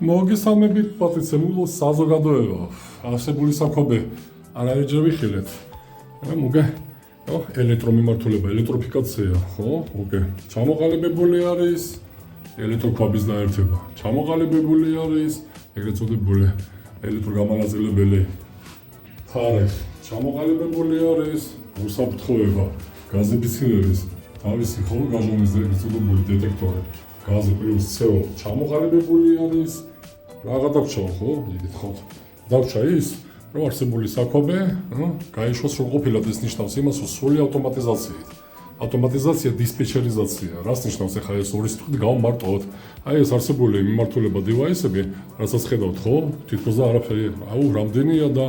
მოგესალმებით პატიცემულო საზოგადოება. არსებული საქმე არაერჯერ ვიხილეთ. მოგე ელექტრომიმართულება, ელექტროფიკაცია, ხო? მოგე ჩამოყალიბებული არის ელექტროქვაბის დაერთება. ჩამოყალიბებული არის ეგრეთ წოდებული ელექტროგამანაწილებელი ხარე. ჩამოყალიბებული არის უსაფრთხოება, გაზიფიცირების თავისი ხო გაჟონვის ეგრეთ წოდებული დეტექტორი. გაზი პლუს CO ჩამოყალიბებული არის რაღა დაგჭა ხო? იგივე ხო. დაგჭა ის რომ არსებული საქმე, გაიშვას რომ ყოფილად ეს ნიშნავს იმას, რომ სრული ავტომატიზაციით. ავტომატიზაცია დისპეჩერიზაცია. რას ნიშნავს ახლა ეს ორი სიტყვით გავმარტოთ? აი ეს არსებული მიმართულება დივაისები, რასაც ხედავთ ხო? თითქოს და არაფერი, რამდენია და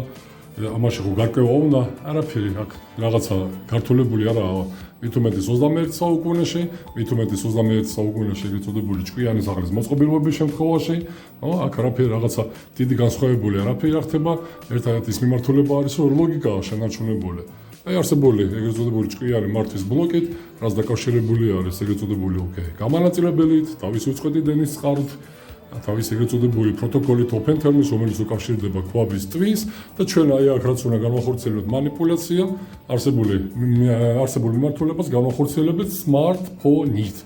ამაში ხო გარკვევა უნდა? არაფერი აქ რაღაცა გართულებული არაა. მით უმეტეს 21 საუკუნეში, მით უმეტეს 21 საუკუნეში ეგრეთ წოდებული ჭკვიანი სახლის მოწყობილობების შემთხვევაში, აქ არაფერი რაღაცა დიდი განსხვავებული არაფერი არ ხდება, ერთადერთი ის მიმართულება არის, რომ ლოგიკაა შენარჩუნებული. აი არსებული ეგრეთ წოდებული ჭკვიანი მართვის ბლოკით, რაც დაკავშირებული არის ეგრეთ წოდებული გამანაწილებელით, თავისი უწყვეტი დენის წყაროდ, თავის ეგრეთ წოდებული პროტოკოლით open term-ის, რომელიც უკავშირდება ქვაბის ტვინს და ჩვენ აი აქ რაც უნდა განვახორციელოთ манипуляცია, არსებული მიმართულებას განვახორციელებთ smartphone-ით.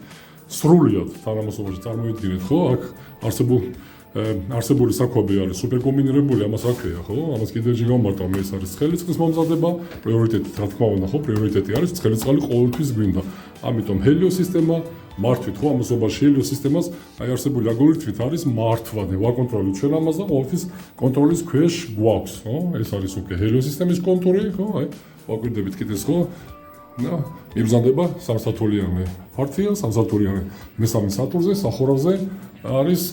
სრულად თანამასობაში წარმოვიდგინეთ, ხო? აქ არსებული საქმე არის სუპერკომბინირებული, ამას რა ქვია, ხო? ამას კიდევ ჯერ გავმარტავ, ეს არის ცხელისწყლის მომზადება, პრიორიტეტი რა თქმა უნდა, ხო? პრიორიტეტი არის ცხელისწყალი ყოველთვის გვინდა. ამიტომ ჰელიოსისტემა მართვით ხო ამასობაში ჰელიოსისტემას აი არსებული ალგორითმით არის მართვადი ვაკონტროლოთ ჩვენ ამას და ყოველთვის კონტროლის ქვეშ გვაქვს ხო ეს არის უკვე ჰელიოსისტემის კონტური ხო აი ვაკვირდებით კიდეს ხო იბრძანდება სამსართულიანი პარტია სამსართულიანი მესამე სართულზე სახურავზე არის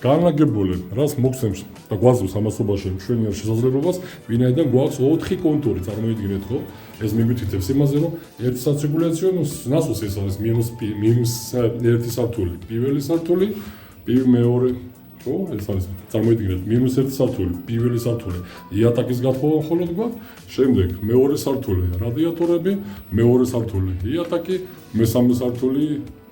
განლაგებული რაც მოგცემს და გვაძლევს ამასობაში მშვენიერ შესაძლებლობას ვინაიდან გვაქვს 4 კონტური წარმოიდგინეთ ხო ეს მიგვითითებს იმაზე რომ ერთი საცირკულაციო ნასოს ეს არის -1 სართული პირველი სართული მეორე ხო ეს არის წარმოიდგინეთ -1 სართული პირველი სართული იატაკის გათხოვა მხოლოდ გვაქვს შემდეგ მეორე სართული რადიატორები მეორე სართული იატაკი მესამე სართული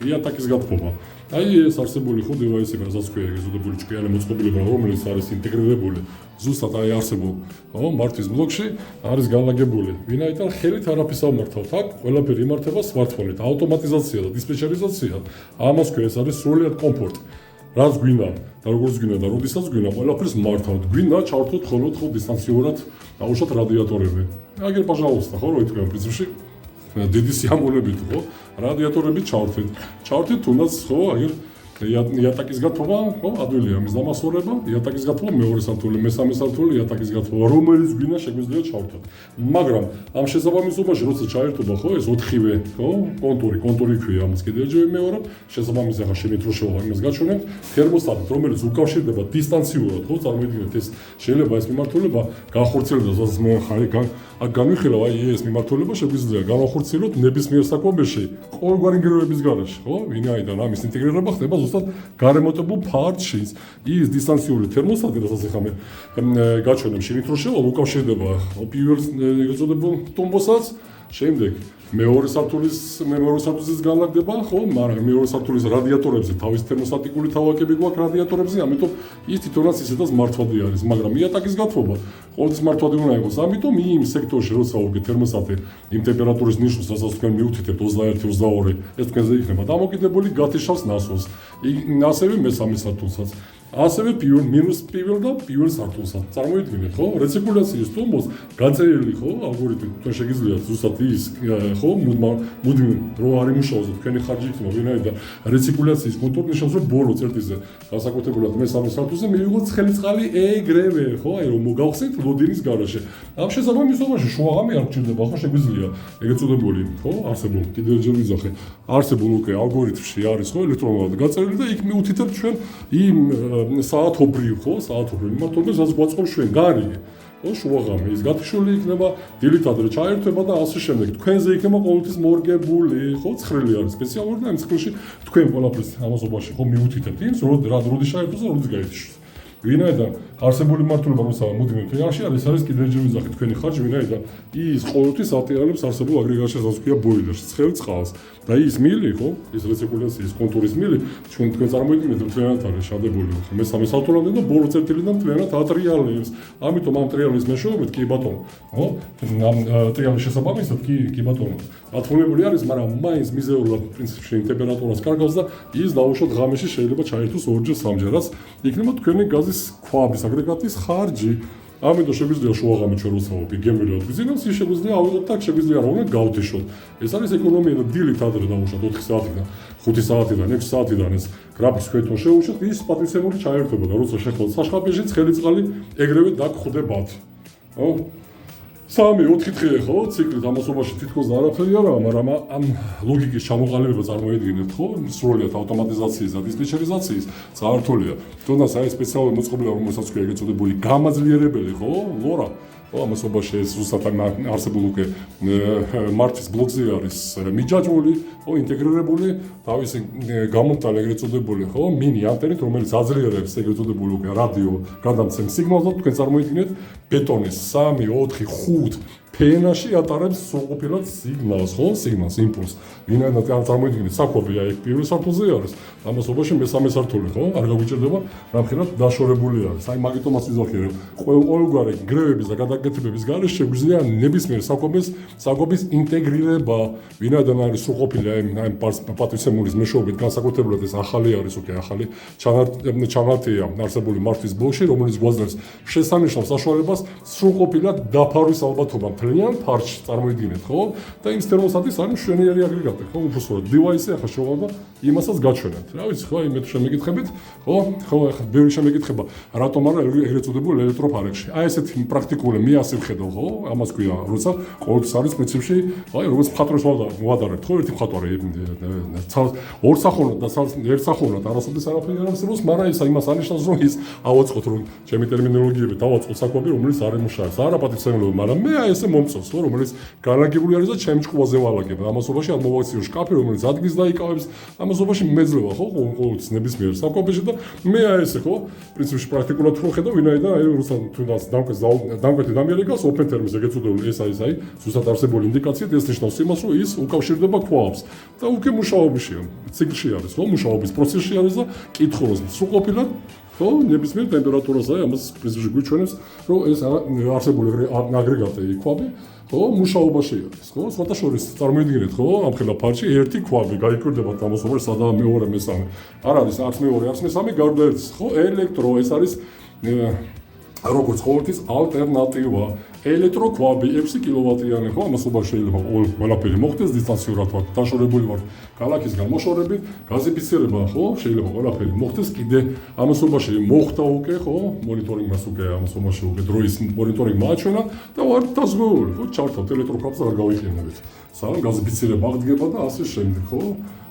იატაკის გათხოვა აი ეს არსებული ხო დივაისები რასაც ქვია ეგ ზოდებული ჭკვიანი მოწყობილება რომელიც არის ინტეგრირებული ზუსტად აი არსებულ ხო მართვის ბლოკში არის განლაგებული ვინაიდან ხელით არაფერს ავმართავთ აქ ყველაფერი იმართება smartphone-ით ავტომატიზაცია და დისპეჩერიზაცია ამას ქვია ეს არის სრულიად კომფორტი რაც გვინდა და როგორც გვინდა და როდესაც გვინდა ყველაფერს მართავთ გვინდა ჩავთოთ ხოლმე ხო დისტანციურად დაუშვათ რადიატორები აგერ пожалуйста ხო რო ითქვა პრინციპში დიდი სიამოვნებით ხო რადიატორები ჩავთით თუნდაც ხო აგერ იატაკის გათხოვა ხო ადვილია მის დამასწორება იატაკის გათხოვა მეორე სართული მესამე სართული იატაკის გათხოვა რომელიც გვინდა შეგვიძლია ჩავთოთ მაგრამ ამ შესაბამისობაში როცა ჩაერთობა ხო ეს 4-ვე ხო კონტური ქვია ამას კიდევ ჯერ მეორე შესაბამისად ახლა შევით რო შევა იმას გაჩვენებთ თერმოსტატით რომელიც უკავშირდება დისტანციურად ხო წარმოიდგინეთ ეს შეიძლება ეს მიმართულება განხორციელდეს რასაც მე ხარი აქ განვიხილავ აი ეს მიმართულება შეგვიძლია განახორციელოთ ნებისმიერ საქმეში ყოველგვარი ინგრევების გარეშე ხო ვინაიდან ამის ინტეგრირება ხდება ზუსტად გარემოტებულ ფარტში ის დისტანციური თერმოსტატი რასაც ახლა მე გაჩვენებ შევით რო შევა უკავშირდება პირველ ეგრეთ წოდებულ ტომბოსაც შემდეგ მეორე სართულის განლაგდება ხო მაგრამ მეორე სართულის რადიატორებზე თავის თერმოსტატიკური თავაკები გვაქვს რადიატორებზე ამიტომ ის თვითონაც ისედაც მართვადი არის მაგრამ იატაკის გათხოვა ყოველთვის მართვადი უნდა იყოს ამიტომ იმ სექტორში როცა უკვე თერმოსტატი იმ ტემპერატურის ნიშნავს რასაც თქვენ მიუთითებთ 21-22 ეს თქვენზე იქნება დამოკიდებული გათიშავს ნასოს ასევე მესამე სართულსაც ასევე პირველ და პირველ სართულსაც წარმოიდგინეთ ხო რეცირკულაციის ტომბოს გაწერილი ხო ალგორითმი თქვენ შეგიძლიათ ზუსტად ის ხო მუდმივ რო არ იმუშაოს თქვენი ხარჯი იქნება ვინაიდან რეცირკულაციის კონტური ნიშნავს რომ ბოლო წერტილზე განსაკუთრებულად მესამე სართულზე მივიღოთ ცხელი წყალი ეგრევე ხო აი რომ მოგახსენთ ლოდინის garaშე ამ შესაბამისობაში შუაღამე არ გჭირდება ხო შეგვიძლია ეგრეთ წოდებული ხო არსებულ კიდევ ჯერ ვიზახე არსებულ უკვე ალგორითმში არის ხო ელექტრონულად გაწერილი და იქ მიუთითებთ ჩვენ იმ საათობრივ ხო საათობრივ მიმართულებას რაც გვაწყობს ჩვენ გარიგე ხო შუაღამე ის გათიშული იქნება დილით ადრე ჩაერთვება და ასე შემდეგ თქვენზე იქნება ყოველთვის მორგებული ხო ცხრილი არის სპეციალური და იმ ცხრილში თქვენ ყველაფერს ამასობაში ხო მიუთითებთ იმს როდის ჩაერთვას და როდის გაითიშოს ვინაიდან არსებული მართლობა როცა მუდმივ თეატრში არის კიდევ ჯერ ვიზახი თქვენი ხარჯი ვინაიდან ის ყოველთვის ატარებს არსებულ აგრეგატს ასქვია ბოილერს ცხელ წყალს და ის მილი ხო ის რეცირკულაციის კონტურის მილი თქვენ წარმოიდგინეთ მთლიანად არის შადებული ხო მესამე სართულამდე და ბოლო წერტილიდან მთლიანად ატრიალებს ამიტომ ამ ტრიალის მეშვეობით კი ბატონო ხო ამ ტრიალის შესაბამისად კი ბატონო ათმობლებული არის მაგრამ მაინც მიზეურულად პრინციპში ტემპერატურას კარგავს და ის დაუშვათ ღამეში შეიძლება ჩაერთოს 2-ჯერ 3-ჯერაც იქნება თქვენი გაზის ქვაბის აგრეგატის ხარჯი ამიტომ შეგვიძლია შუაღამით ჩვენ როცა გემრიელად გვიზინავს ის შეგვიძლია ავიღოთ და შეგვიძლია რომ გავდეშოთ ეს არის ეკონომია და დილით ადრე დავუშვათ 4 საათიდან 5 საათიდან 6 საათიდან ეს გრაფის ქვეითო შეუშვათ ის პატრიცემული ჩაერთვება და როცა შეხოთ საშხაპეში ცხელი წყალი ეგრევე დაგხვდებათ ხო 3-4 დღე ხო ციკლით ამასობაში თითქოს არაფერი არაა მაგრამ ამ ლოგიკის ჩამოყალიბება წარმოიდგინეთ ხო სრულად ავტომატიზაციის და დისპეჩერიზაციის საერთოა თუნდაც აი სპეციალური მოწყობილება რომელსაც ქვია ეგრეთ წოდებული გამაძლიერებელი ხო ლორა ხო ამასობაში ეს ზუსტად არსებულ უკვე მართვის ბლოკზე არის მიჯაჭვული ხო ინტეგრირებული თავისი გამომტალი ეგრეთ წოდებული ხო მინი ანტენით რომელიც აძლიერებს ეგრეთ წოდებული უკვე რადიო გადამცემ სიგნალს და თქვენ წარმოიდგინეთ ბეტონის 3 4 5 ფენაში ატარებს სრულყოფილად სიგნალს ხო სიგნალს იმპულს ვინაიდან წარმოიდგინეთ საკვები აი პირველ სართულზე არის ამასობაში მესამე სართული ხო არ გაგვიჭირდება რამხელა დაშორებული არის აი მაგიტომაც ვიზახი რომ ყოველგვარი გრევების და გადაკეთებების გარეშე შეგვიძლია ნებისმიერ საკვების ინტეგრირება ვინაიდან არის სრულყოფილი აი პატრიცემულის მეშვეობით განსაკუთრებულად ეს ახალი არის უკვე ახალი ჩანართია არსებული მართვის ბლოკში რომელიც გვაძლევს შესანიშნავ საშუალებას სრულყოფილად დაფარვის ალბათობა მთლიან ფარში წარმოიდგინეთ ხო და იმ თერმოსტატის არის მშვენიერი აგრეგატი ხო უბრალოდ დივაისი ახლა შევალდა იმასაც გაჩვენებთ რა ვიცი ხო იმეთ შემეკითხებით ხო ახლა ბევრი შემეკითხება რატომ არა ეგრეთ წოდებული ელექტროფარებში აი ესეთი პრაქტიკული მე ასე ვხედავ ხო ამას ქვია როცა ყოველთვის არის პრინციპში აი როგორც მხატვარს ვადარებთ ხო ერთი მხატვარი ორსახოვნად და ერთსახოვნად არასოდეს არაფერი არ არსებობს მაგრამ ის იმას ანიშნავს რომ ის ავაწყოთ რომ ჩემი ტერმინოლოგიებით ავაწყოთ საკვები რომელიც არ ემუშავებს არა პატრიცემულობა მაგრამ მე აი ესე მომწონს ხო რომელიც განლაგებული არის და ჩემ ჭკუაზე ვალაგებ ამასობაში არ მოვაქციო შკაფი რომელიც ადგილს დაიკავებს ამასობაში მეძლევა ხო ყოველთვის ნებისმიერ საკვებაში და მე აი ესე ხო პრინციპში პრაქტიკულად რო ხედავ ვინაიდან აი როცა თუნდაც დამკვეთი დამიერეგავს open terms ეგეც უდებული ეს არის აი ზუსტად არსებული ინდიკაციით ეს ნიშნავს იმას რომ ის უკავშირდება ქვაბს და უკვე მუშაობაშია ციკლში არის ხო მუშაობის პროცესში არის და კითხულობს სრულყოფილად ხო ნებისმიერ ტემპერატურაზე ამას პრინციპში გვიჩვენებს რომ ეს არსებული აგრეგატი ქვაბი ხო მუშაობაში არის ხო სხვათა შორის წარმოიდგინეთ ხო ამ ხელა ფარში ერთი ქვაბი გაიკვირდება ამასობაში სადაა მეორე მესამე არ არის არც მეორე არც მესამე გარდა ერთის ხო ელექტრო ეს არის როგორც ყოველთვის ალტერნატივა ელექტროქვაბი 6 კილოვატიანი ხო ამასობაში შეიძლება ყველაფერი მოხდეს დისტანციურად ვარ დაშორებული ვარ ქალაქისგან მოშორებით გაზიფიცირება ხო შეიძლება ყველაფერი მოხდეს კიდე ამასობაში მოხდა უკვე ხო მონიტორინგმას უკვე ამასობაში უკვე დროის მონიტორინგმა აჩვენა და ვარ დაზღვეული ხო ჩართავთ ელექტროქვაბს არ გავიყენებთ სანამ გაზიფიცირება აღდგება და ასე შემდეგ ხო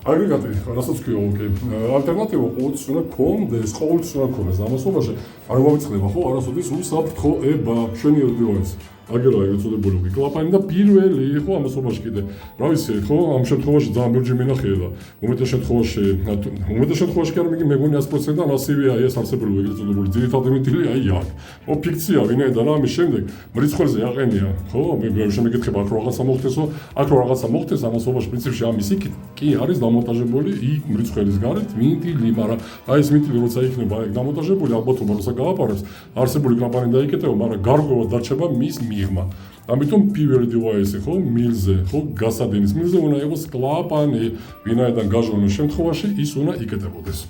აგრეგატი რასაც ქვია უკვე ალტერნატივა ყოველთვის უნდა გქონდეს ყოველთვის უნდა გქონდეს ამასობაში არ გავიწყდება ხო არასოდეს უსაფრთხოება მშვენიერი დივაისი აგერა ეგრეთ წოდებული კლაპანი და პირველი ხო ამასობაში კიდე რა ვიცი ხო ამ შემთხვევაში ძალიან ბევრი მინახია და უმეტეს შემთხვევაში კი არ მეგონი 100%-დან ასივეა ეს არსებული ეგრეთ წოდებული ძირითადი მიტილი აი აქ ხო ფიქცია ვინაიდან ამის შემდეგ მრიცხვებზე აყენია ხო მე შემეკითხება აქ რაღაცა მოხდესო აქ რაღაცა მოხდეს ამასობაში პრინციპში ამის იქ კი არის დამონტაჟებული იქ მრიცხველის გარეთ მიტილი მაგრამ აი ეს მიტილი როცა იქნება ეგ დამონტაჟებული ალბათობა როცა გააპარებს არსებული კლაპანი დაიკეტება მაგრამ გარკვეულად დარჩება მის მიღმა ამიტომ პირველი დივაისი ხო მილზე ხო გასადენის მილზე უნდა იყოს კლაპანი ვინაიდან გაჟონოს შემთხვევაში ის უნდა იკეტებოდეს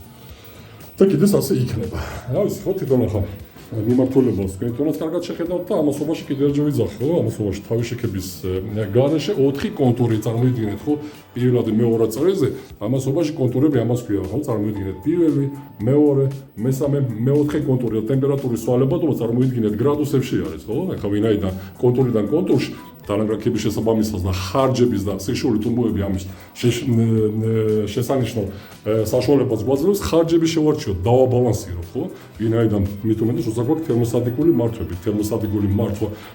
და კიდეს ასე იქნება რა ვიცი ხო თვითონ ახლა მიმართულებას თქვენთანაც კარგად შეხედავთ და ამასობაში კიდევ ჯერ ვიძახ ხო ამასობაში თავის შექების გარეშე 4 კონტური წარმოიდგინეთ ხო პირველად მეორე წრეზე ამასობაში კონტურები ამას ქვია ხო წარმოიდგინეთ პირველი მეორე მესამე მეოთხე კონტური და ტემპერატურის ცვალებადობა წარმოიდგინეთ გრადუსებში არის ხო ახლა ვინაიდან კონტურიდან კონტურში დანაგრაკების შესაბამისად და ხარჯების და სექსუალური თუმბოები ამის შესანიშნავ საშუალებას გვაძლევს ხარჯების შევარჩიოთ, დავაბალანსიროთ, ხო? ვინაიდან მით უმეტეს როცა გვაქვს თერმოსტატიკური მართვები,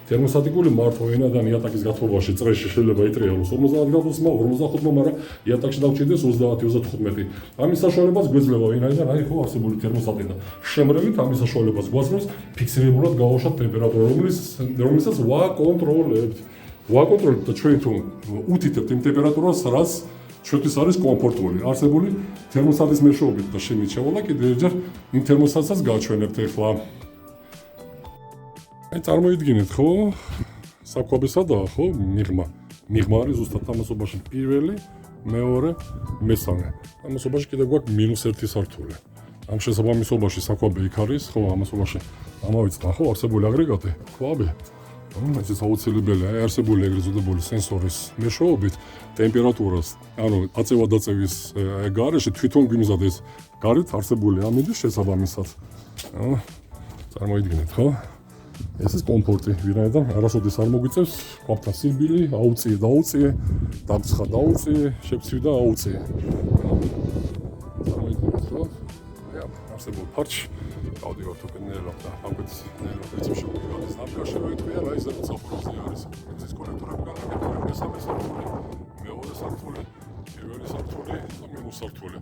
თერმოსტატიკური მართვა ვინაიდან იატაკის გათხოვებაში წრეში შეიძლება იტრიალოს 50 გრადუსმა, 55-მა, მაგრამ იატაკში დავჭირდეს 30-35. ამის საშუალებას გვეძლევა ვინაიდან აი ხო არსებული თერმოსტატი და შემრევით ამის საშუალებას გვაძლევს ფიქსირებულად გავაუშვათ ტემპერატურა, რომელსაც ვაკონტროლებთ. ვაკონტროლებთ და ჩვენ თუ უთითებთ იმ ტემპერატურას, რაც ჩვენთვის არის კომფორტული. არსებული თერმოსტატის მეშვეობით და შემით შევალა კიდევ ერთხელ იმ თერმოსტატსაც გავჩვენებთ ახლა. აი წარმოიდგინეთ ხო? საკვებისადაა ხო? მიღმა არის ზუსტად ამასობაში პირველი, მეორე, მესამე. ამასობაში კიდევ გვაქვს -1 სართული. ამ შესაბამისობაში საკვები იქ არის, ხო, ამასობაში ამავიწყდა ხო არსებული აგრეგატი, კვაბი. ეს აუცილებელია, არსებული ეგრეთ წოდებული სენსორის მეშვეობით ტემპერატურას, ანუ აწევა-დაწევის გარეშე თვითონ გვიმზადეს გარეთ არსებული ამინდის შესაბამისად. წარმოიდგინეთ, ხო? ეს ის კომფორტი, ვინაიდან არასოდეს არ მოგვიწევს კვაბთან სირბილი, აუწიე, დაუწიე, დამცხა, დაუწიე, შევცივი და აუწიე. წარმოიდგინეთ, ხო? არსებულ ფარჩ გავდივართ უკვე ნელავ და ამგვარად ნელავ ეცებში ვიყავთ სამკარში ვეთქვია რა ის რაღაც საფრთხე არის ეს კონექტორები განაკეთებული მესამე სართული მეორე სართული პირველი სართული და მინუს სართული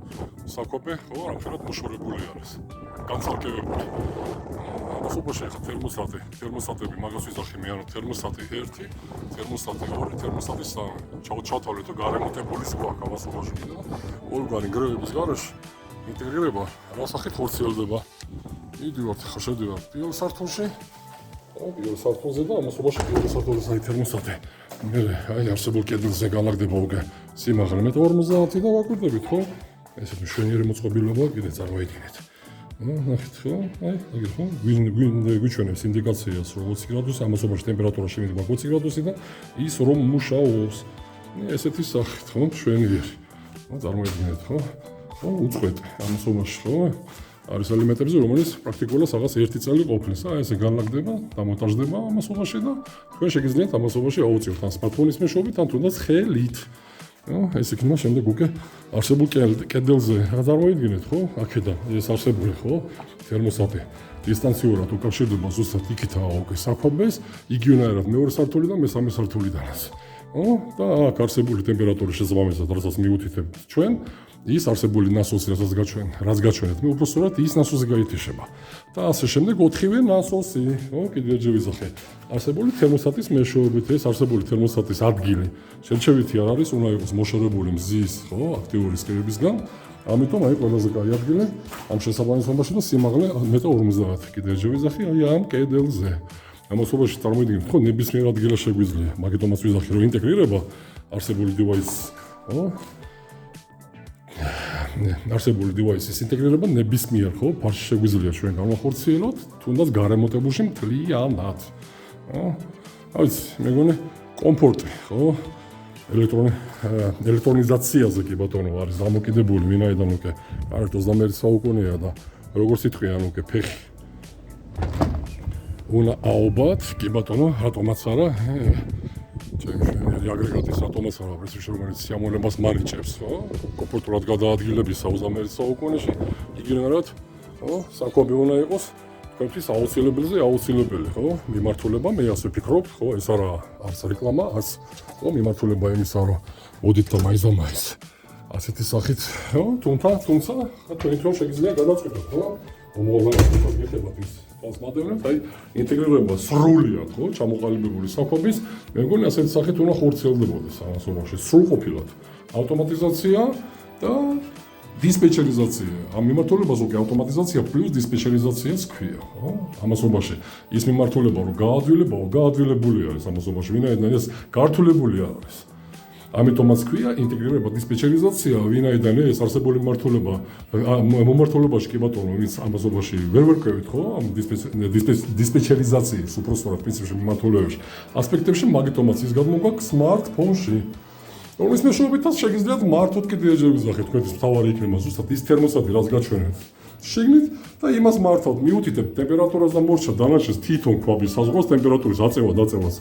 საკვები ხო ამხელად მოშორებული არის განცალკევებული ამასობაში ხა თერმოსტატები მაგას ვიზახი მე ანუ თერმოსტატი 1 თერმოსტატი 2 თერმოსტატი 3 ჩავთვალეთ და გარემონტებული გვაქვს ამასობაში და ორგანი გრევების გარეშე ინტეგრირება რა სახით ხორციელდება. მიდივართ ხა შედივართ პირველ სართულში. პირველ სართულზე და ამასობაში პირველ სართულზე აი თერმოსტატი. მე აი არსებულ კედელზე განლაგდება უკვე სიმაღლე 1.50 და ვაკვირდებით ხო? ესეთი მშვენიერი მოწყობილობა კიდე წარმოიდგინეთ. ნახეთ ხო? აი ეგრე ხო? გვიჩვენებს ინდიკაციას რომ 20 გრადუსი ამასობაში ტემპერატურა შემიძლია 20 გრადუსი და ის რომ მუშაობს. ესეთი სახით ხო? მშვენიერი. წარმოიდგინეთ ხო? უწყვეტ ამასობაში ხო არის ელემენტებზე რომელიც პრაქტიკულად რაღაც 1 წელი ყოფნის აი ესე განლაგდება დამონტაჟდება ამასობაში და თქვენ შეგიძლიათ ამასობაში აუწიოთ ან სმარტფონის მეშვეობით ან თუნდაც ხელით ეს იქნება შემდეგ უკვე არსებულ კედელზე რა წარმოიდგინეთ ხო აქედან ეს არსებული ხო თერმოსტატი დისტანციურად უკავშირდება ზუსტად იქითაა უკვე საკვებს იგივენაირად მეორე სართული და მესამე სართულიდანაც და აქ არსებული ტემპერატურის შესაბამისად რასაც მიუთითებთ ჩვენ ის არსებული ნასოსი რაც გაჩვენეთ მე უბრალოდ ის ნასოსი გაითიშება და ასე შემდეგ 4-ვე ნასოსი კიდევ ჯერ ვიზახე არსებული თერმოსტატის მეშვეობით ეს არსებული თერმოსტატის ადგილი შერჩევითი არ არის უნდა იყოს მოშორებული მზის ხო აქტიური სკერებისგან ამიტომ აი ყველაზე კაი ადგილი ამ შესაბამისობაში და სიმაღლე 1.50 კიდევ ჯერ ვიზახე აი ამ კედელზე ამასობაში წარმოიდგინეთ ხო ნებისმიერ ადგილას შეგვიძლია მაგიტომაც ვიზახე რომ ინტეგრირება არსებული დივაისის ხო არსებული დივაისის ინტეგრირება ნებისმიერ ხო ფარში შეგვიძლია ჩვენ განახორციელოთ თუნდაც გარემონტებულში მთლიანად აი მეგონი კომფორტი ხო ელექტრონიზაციაზე კი ბატონო არის დამოკიდებული ვინაიდან უკვე 21 საუკუნეა და როგორც ითქვიან უკვე ფეხი უნდა აობათ კი ბატონო რატომაც არა აგრეგატის რატომაც არა პრინციპში რომელიც სიამოვნებას მარიჭებს ხო კომფორტულად გადაადგილების 21 საუკუნეში იგივენად ხო საკვები უნდა იყოს თქვენთვის აუცილებელი ხო მიმართულება მე ასე ვფიქრობ ხო ეს არც რეკლამა არც ხო მიმართულება იმისა რომ მოდით და მაინც ასეთი სახით ხო თუმცა თქვენ თვითონ შეგიძლიათ გადაწყვეტოთ ხო მომავალში გიხდებათ ის transmodernat აი ინტეგრირება სრულად ხო ჩამოყალიბებული საკვების მე მგონი ასეთი სახით უნდა ხორციელდებოდეს ამასობაში სრულყოფილად ავტომატიზაცია და დისპეჩერიზაცია ამ მიმართულებას უკვე ავტომატიზაცია პლუს დისპეჩერიზაციაც ქვია ხო ამასობაში ის მიმართულება რომ გაადვილებული არის ამასობაში ვინაიდან ეს გართულებული არის ამიტომაც ქვია ინტეგრირება დისპეჩერიზაცია ვინაიდან ეს არსებული მომართულებაში კი ბატონო ვინც ამასობაში ვერ ვერკვევით ხო ამ დისპეჩერიზაციის უпростоრად პრინციპში მიმართულებაში ასპექტებში მაგიტომაც ის გადმოგვაქვს სმარტფონში რომლის მეშვეობითაც შეგიძლიათ მართოთ კიდევ ჯერ ვიზახეთ თქვენთვის მთავარი იქნება ზუსტად ის თერმოსტატი რაც გაჩვენეთ შიგნით და იმას მართავთ, მიუთითებთ ტემპერატურას და მორჩა დანარჩენს თითონ ქვაბის საზღვარს ტემპერატურის აწევა-დაწევას.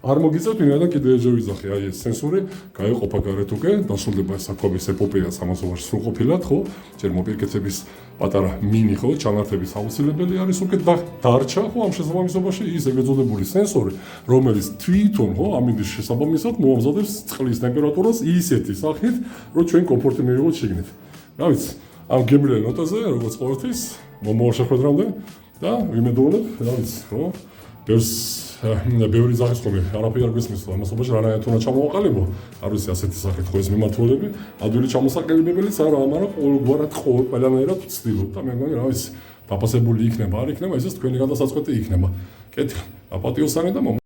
არ მოგიწევთ, ვინაიდან კიდე ეჯერ ვიძახი, აი ეს სენსორი გაეყოფა გარეთ უკვე, დასრულდება ეს საქვაბის ეპოპეა სამასობაში სრულყოფილად, ხო? ჯერ მოპირკეთების პატარა მინი, ხო, ჩანართების აუცილებელი არის უკვე დარჩა, ხო, ამ შესაბამისობაში ის ეგრეთ წოდებული სენსორი, რომელიც თვითონ, ხო, ამინდის შესაბამისად მოამზადებს წყლის ტემპერატურას ისეთი სახით, რომ ჩვენ კომფორტი მივიღოთ შიგნით. რა ვიცი, ამ გემრიელ ნოტაზე, როგორც ყოველთვის, მომავალ შეხვედრამდე და ვიმედოვნებ, რა ვიცი, ხო? ბევრი ზაღისხმები არაფერი არ გვესმის ამასობაში რანაირად უნდა ჩამოვაყალიბო, არ ვიცი ასეთი სახით ხო ეს მიმართულები, ადვილი ჩამოსაყალიბებელიც არა, მაგრამ ყოველგვარად ყველანაირად ვცდილობ და მე მგონი რა ვიცი, დაფასებული იქნება, არ იქნება, ესეც თქვენი გადასაწყვეტი იქნება. კეთილ, აპატიოსანი და